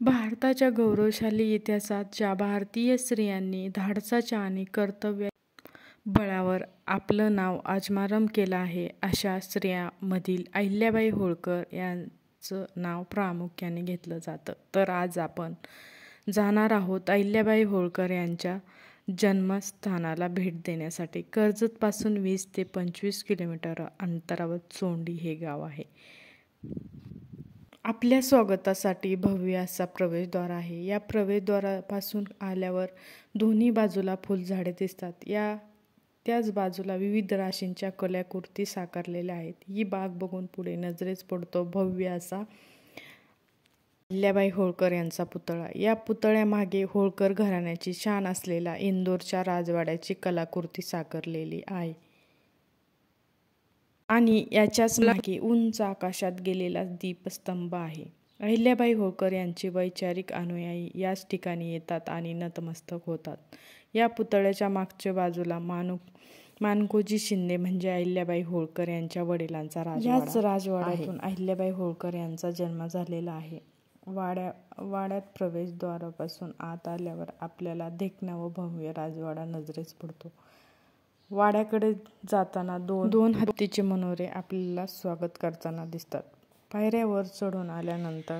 भारताच्या गौरवशाली इतिहासात ज्या भारतीय स्त्रियांनी धाडसाच्या आणि कर्तव्य बळावर आपलं नाव आजमारम केलं आहे, अशा स्त्रियांमधील अहिल्याबाई होळकर यांचं नाव प्रामुख्याने घेतलं जातं. तर आज आपण जाणार आहोत अहिल्याबाई होळकर यांच्या जन्मस्थानाला भेट देण्यासाठी. कर्जतपासून 20 ते 25 किलोमीटर अंतरावर चोंडी हे गाव आहे. आपल्या स्वागतासाठी भव्य असा प्रवेशद्वार आहे. या प्रवेशद्वारापासून आल्यावर दोन्ही बाजूला फुलझाडे दिसतात. त्याच बाजूला विविध राशींच्या कलाकृती साकारलेल्या आहेत. ही बाग बघून पुढे नजरेस पडतो भव्य असा अहिल्याबाई होळकर यांचा पुतळा. या पुतळ्यामागे होळकर घराण्याची शान असलेला इंदोरच्या राजवाड्याची कलाकृती साकारलेली आहे आणि याच्याच मागे उंच आकाशात गेलेला दीपस्तंभ आहे. अहिल्याबाई होळकर यांचे वैचारिक अनुयायी याच ठिकाणी येतात आणि नतमस्तक होतात. या पुतळ्याच्या मागच्या बाजूला मानकोजी शिंदे म्हणजे अहिल्याबाई होळकर यांच्या वडिलांचा राजवाडा. याच राजवाड्यातून अहिल्याबाई होळकर यांचा जन्म झालेला आहे. वाड्यात प्रवेशद्वारापासून आत आल्यावर आपल्याला देखणा व भव्य राजवाडा नजरेस पडतो. वाड्याकडे जाताना दोन हत्तीचे मनोरे आपल्याला स्वागत करताना दिसतात. पायऱ्यावर चढून आल्यानंतर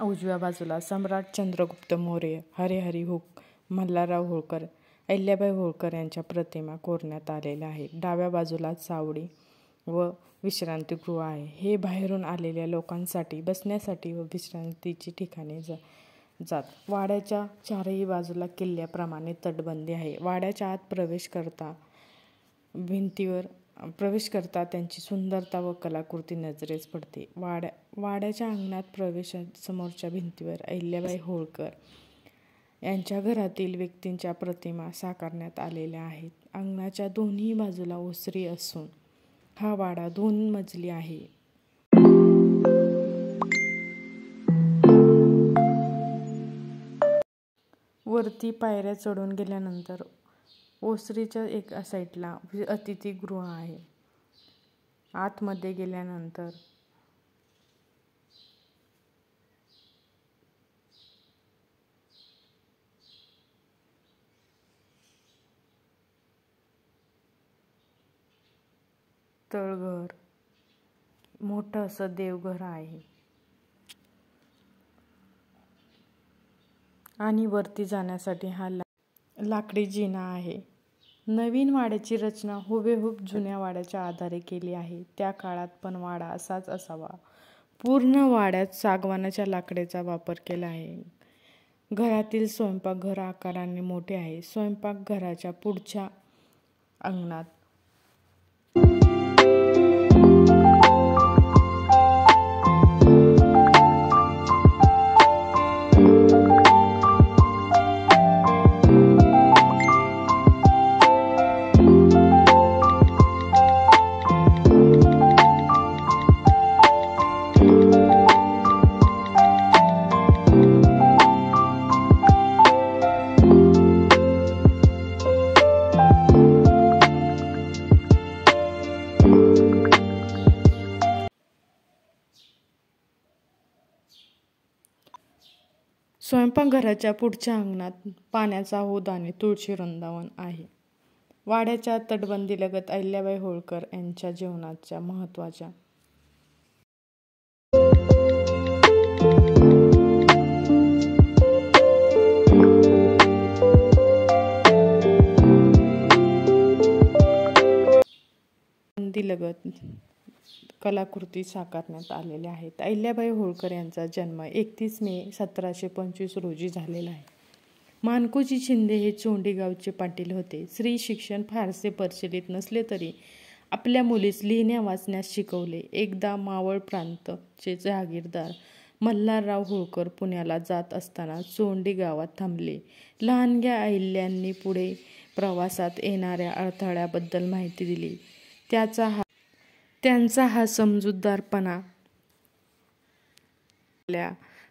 उजव्या बाजूला सम्राट चंद्रगुप्त मौर्य, हरिहरी मल्हारराव होळकर, अहिल्याबाई होळकर यांच्या प्रतिमा कोरण्यात आलेल्या आहेत. डाव्या बाजूला चावडी व विश्रांतीगृह आहे. हे बाहेरून आलेल्या लोकांसाठी बसण्यासाठी व विश्रांतीची ठिकाणे जात. वाड्याच्या चारही बाजूला किल्ल्याप्रमाणे तटबंदी आहे. वाड्याच्या आत प्रवेश करता त्यांची सुंदरता व कलाकृती नजरेस पडते. वाड्याच्या अंगणात प्रवेशासमोरच्या भिंतीवर अहिल्याबाई होळकर यांच्या घरातील व्यक्तींच्या प्रतिमा साकारण्यात आलेल्या आहेत. अंगणाच्या दोन्ही बाजूला ओसरी असून हा वाडा 2 मजली आहे. वरती पायऱ्या चढून गेल्यानंतर ओसरीच्या एका साईडला अतिथीगृह आहे. आतमध्ये गेल्यानंतर तळघर, मोठं असं देवघर आहे आणि वरती जाण्यासाठी हा लाकडी जिना आहे. नवीन वाड्याची रचना हुबेहूब जुन्या वाड्याच्या आधारे केली आहे. त्या काळात पण वाडा असाच असावा. पूर्ण वाड्यात सागवानाच्या लाकडाचा वापर केला आहे. घरातील स्वयंपाकघर आकाराने मोठे आहे. स्वयंपाकघराच्या पुढच्या अंगणात स्वयंपाकघराच्या पुढच्या अंगणात पाण्याचा हौद आणि तुळशी वृंदावन आहे. वाड्याच्या तटबंदीलगत अहिल्याबाई होळकर यांच्या जीवनाच्या महत्त्वाच्या कलाकृती साकारण्यात आलेल्या आहेत. अहिल्याबाई होळकर यांचा जन्म 31 मे 1725 रोजी झालेला आहे. मानकोजी शिंदे हे चोंडी गावचे पाटील होते. स्त्री शिक्षण फारसे प्रचलित नसले तरी आपल्या मुलीस लिहिण्या वाचण्यास शिकवले. एकदा मावळ प्रांतचे जहागीरदार मल्हारराव होळकर पुण्याला जात असताना चोंडी गावात थांबले. लहानग्या अहिल्यांनी पुढे प्रवासात येणाऱ्या अडथळ्याबद्दल माहिती दिली. त्यांचा हा समजूतदारपणा आपल्या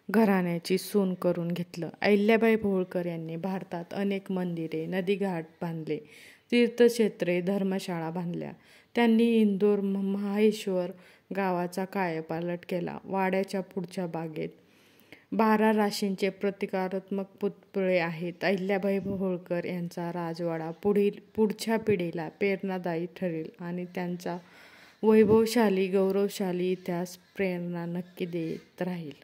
घराण्याची सून करून घेतलं. अहिल्याबाई होळकर यांनी भारतात अनेक मंदिरे, नदीघाट बांधले, तीर्थक्षेत्रे, धर्मशाळा बांधल्या. त्यांनी इंदोर, माहेश्वर गावाचा कायापालट केला. वाड्याच्या पुढच्या बागेत 12 राशींचे प्रतिकारात्मक पुतळे आहेत. अहिल्याबाई होळकर यांचा राजवाडा पुढच्या पिढीला प्रेरणादायी ठरेल आणि त्यांचा वैभवशाली, गौरवशाली इतिहास प्रेरणा नक्की देत राहील.